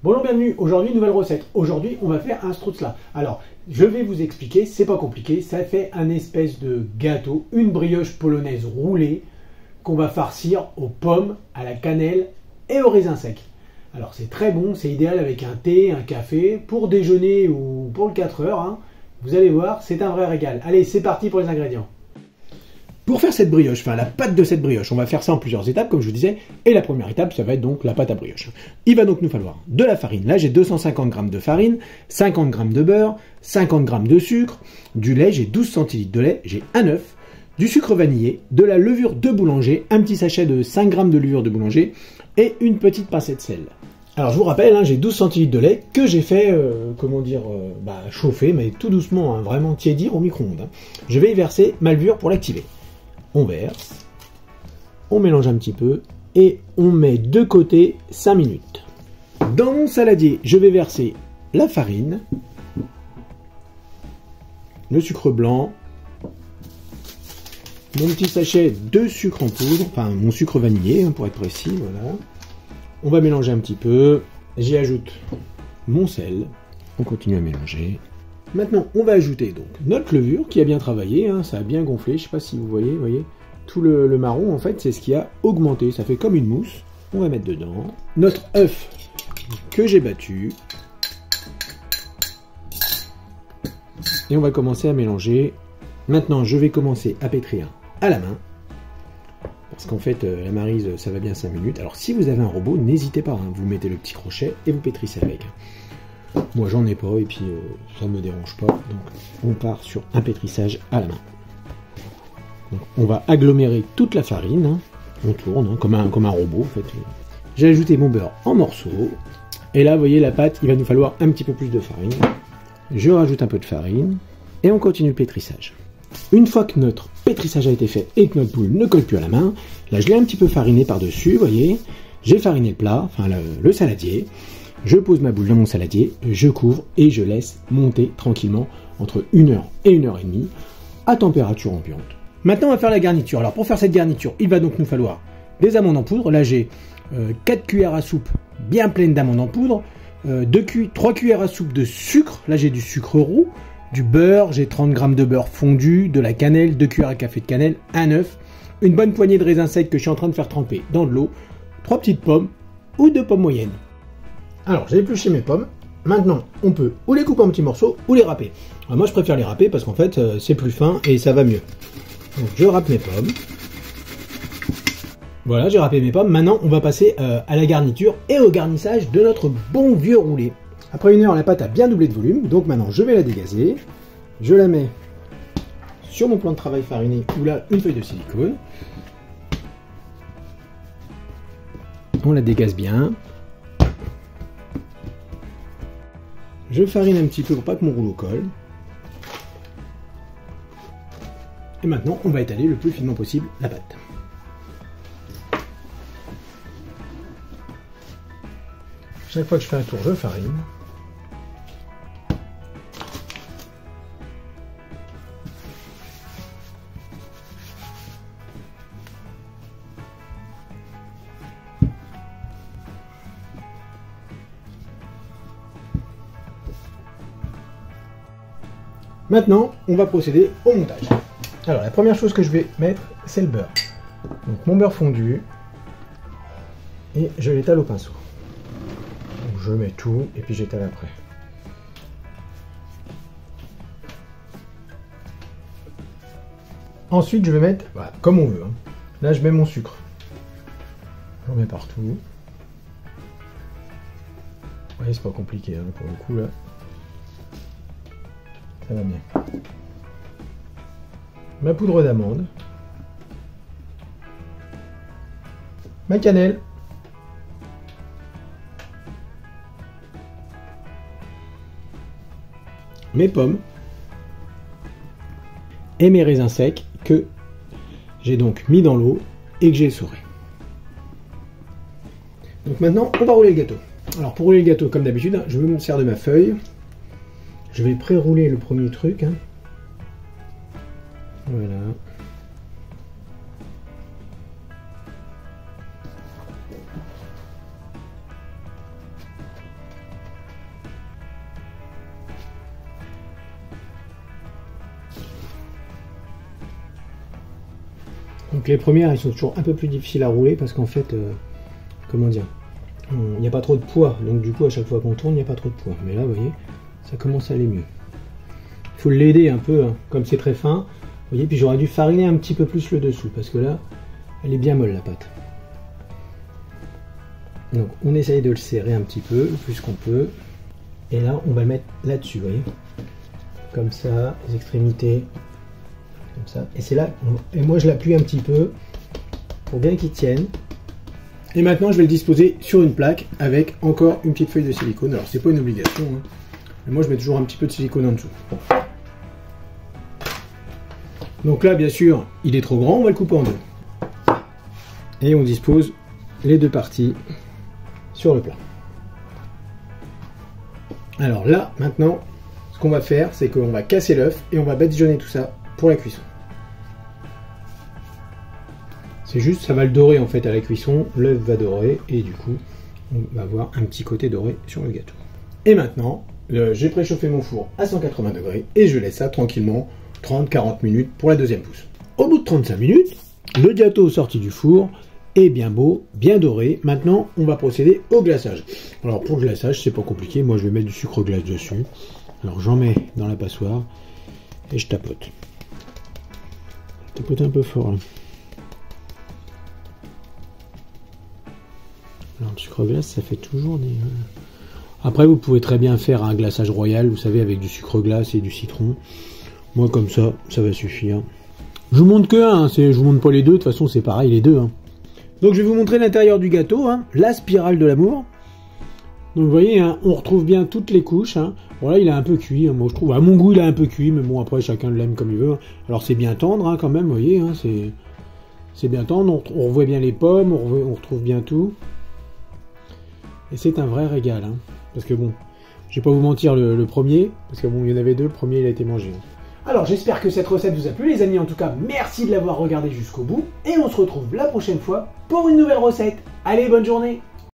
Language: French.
Bonjour, bienvenue. Aujourd'hui, nouvelle recette. Aujourd'hui, on va faire un strudel. Alors, je vais vous expliquer, c'est pas compliqué. Ça fait un espèce de gâteau, une brioche polonaise roulée qu'on va farcir aux pommes, à la cannelle et aux raisins secs. Alors, c'est très bon, c'est idéal avec un thé, un café, pour déjeuner ou pour le 4 heures. Hein. Vous allez voir, c'est un vrai régal. Allez, c'est parti pour les ingrédients. Pour faire cette brioche, enfin la pâte de cette brioche, on va faire ça en plusieurs étapes, comme je vous disais. Et la première étape, ça va être donc la pâte à brioche. Il va donc nous falloir de la farine. Là, j'ai 250 g de farine, 50 g de beurre, 50 g de sucre, du lait, j'ai 12 centilitres de lait, j'ai un œuf, du sucre vanillé, de la levure de boulanger, un petit sachet de 5 g de levure de boulanger et une petite pincée de sel. Alors je vous rappelle, j'ai 12 centilitres de lait que j'ai fait, chauffer, mais tout doucement, vraiment tiédir au micro-ondes. Je vais y verser ma levure pour l'activer. On verse, on mélange un petit peu et on met de côté 5 minutes. Dans mon saladier, je vais verser la farine, le sucre blanc, mon petit sachet de sucre en poudre, enfin mon sucre vanillé pour être précis, voilà. On va mélanger un petit peu, j'y ajoute mon sel, on continue à mélanger. Maintenant, on va ajouter donc notre levure qui a bien travaillé, ça a bien gonflé, je ne sais pas si vous voyez, tout le marron en fait, c'est ce qui a augmenté, ça fait comme une mousse. On va mettre dedans notre œuf que j'ai battu. Et on va commencer à mélanger. Maintenant, je vais commencer à pétrir à la main. Parce qu'en fait, la maryse, ça va bien 5 minutes. Alors si vous avez un robot, n'hésitez pas, vous mettez le petit crochet et vous pétrissez avec. Moi j'en ai pas et puis ça ne me dérange pas, donc on part sur un pétrissage à la main. Donc, on va agglomérer toute la farine, on tourne comme un robot en fait. J'ai ajouté mon beurre en morceaux, et là vous voyez la pâte, il va nous falloir un petit peu plus de farine. Je rajoute un peu de farine, et on continue le pétrissage. Une fois que notre pétrissage a été fait et que notre boule ne colle plus à la main, là je l'ai un petit peu fariné par-dessus, vous voyez, j'ai fariné le plat, enfin le saladier. Je pose ma boule dans mon saladier, je couvre et je laisse monter tranquillement entre 1 heure et 1 heure et demie à température ambiante. Maintenant, on va faire la garniture. Alors, pour faire cette garniture, il va donc nous falloir des amandes en poudre. Là, j'ai 4 cuillères à soupe bien pleines d'amandes en poudre, 3 cuillères à soupe de sucre. Là, j'ai du sucre roux, du beurre, j'ai 30 g de beurre fondu, de la cannelle, 2 cuillères à café de cannelle, un œuf, une bonne poignée de raisins secs que je suis en train de faire tremper dans de l'eau, 3 petites pommes ou 2 pommes moyennes. Alors, j'ai épluché mes pommes. Maintenant, on peut ou les couper en petits morceaux ou les râper. Alors, moi, je préfère les râper parce qu'en fait, c'est plus fin et ça va mieux. Donc, je râpe mes pommes. Voilà, j'ai râpé mes pommes. Maintenant, on va passer à la garniture et au garnissage de notre bon vieux roulé. Après 1 heure, la pâte a bien doublé de volume. Donc, maintenant, je vais la dégazer. Je la mets sur mon plan de travail fariné ou là, une feuille de silicone. On la dégaze bien. Je farine un petit peu pour pas que mon rouleau colle. Et maintenant, on va étaler le plus finement possible la pâte. Chaque fois que je fais un tour, je farine. Maintenant, on va procéder au montage. Alors, la première chose que je vais mettre, c'est le beurre. Donc, mon beurre fondu, et je l'étale au pinceau. Donc, je mets tout, et puis j'étale après. Ensuite, je vais mettre, voilà, comme on veut. Là, je mets mon sucre. J'en mets partout. Vous voyez, c'est pas compliqué, pour le coup, là. Ça va bien. Ma poudre d'amande. Ma cannelle. Mes pommes. Et mes raisins secs que j'ai donc mis dans l'eau et que j'ai essoré. Donc maintenant, on va rouler le gâteau. Alors pour rouler le gâteau, comme d'habitude, je me sers de ma feuille. Je vais pré-rouler le premier truc. Voilà. Donc les premières, elles sont toujours un peu plus difficiles à rouler parce qu'en fait, comment dire, il n'y a pas trop de poids. Donc du coup, à chaque fois qu'on tourne, il n'y a pas trop de poids. Mais là, vous voyez, ça commence à aller mieux. Il faut l'aider un peu, hein, comme c'est très fin. Vous voyez, puis j'aurais dû fariner un petit peu plus le dessous parce que là, elle est bien molle la pâte. Donc on essaye de le serrer un petit peu, le plus qu'on peut. Et là, on va le mettre là-dessus, vous voyez. Comme ça, les extrémités. Comme ça. Et c'est là, et moi je l'appuie un petit peu pour bien qu'il tienne. Et maintenant, je vais le disposer sur une plaque avec encore une petite feuille de silicone. Alors, c'est pas une obligation, hein. Mais moi je mets toujours un petit peu de silicone en dessous. Bon. Donc là, bien sûr, il est trop grand, on va le couper en deux. Et on dispose les deux parties sur le plat. Alors là, maintenant, ce qu'on va faire, c'est qu'on va casser l'œuf et on va badigeonner tout ça pour la cuisson. C'est juste, ça va le dorer en fait à la cuisson, l'œuf va dorer et du coup, on va avoir un petit côté doré sur le gâteau. Et maintenant, j'ai préchauffé mon four à 180 degrés et je laisse ça tranquillement 30-40 minutes pour la deuxième pousse. Au bout de 35 minutes, le gâteau sorti du four est bien beau, bien doré. Maintenant, on va procéder au glaçage. Alors pour le glaçage, c'est pas compliqué. Moi, je vais mettre du sucre glace dessus. Alors j'en mets dans la passoire et je tapote. Je tapote un peu fort là. Alors le sucre glace, ça fait toujours des... Après, vous pouvez très bien faire un glaçage royal, vous savez, avec du sucre glace et du citron. Moi, comme ça va suffire. Je vous montre que un, je vous montre pas les deux, de toute façon, c'est pareil, les deux. Hein. Donc, je vais vous montrer l'intérieur du gâteau, hein, la spirale de l'amour. Donc, vous voyez, hein, on retrouve bien toutes les couches. Hein. Bon, là, il a un peu cuit, hein, moi, je trouve. À mon goût, il a un peu cuit, mais bon, après, chacun l'aime comme il veut. Alors, c'est bien tendre, hein, quand même, vous voyez, hein, c'est bien tendre. On revoit bien les pommes, on retrouve bien tout. Et c'est un vrai régal, hein. Parce que bon, je vais pas vous mentir, le premier, parce que bon, il y en avait deux, le premier il a été mangé. Alors j'espère que cette recette vous a plu les amis, en tout cas merci de l'avoir regardé jusqu'au bout, et on se retrouve la prochaine fois pour une nouvelle recette. Allez, bonne journée!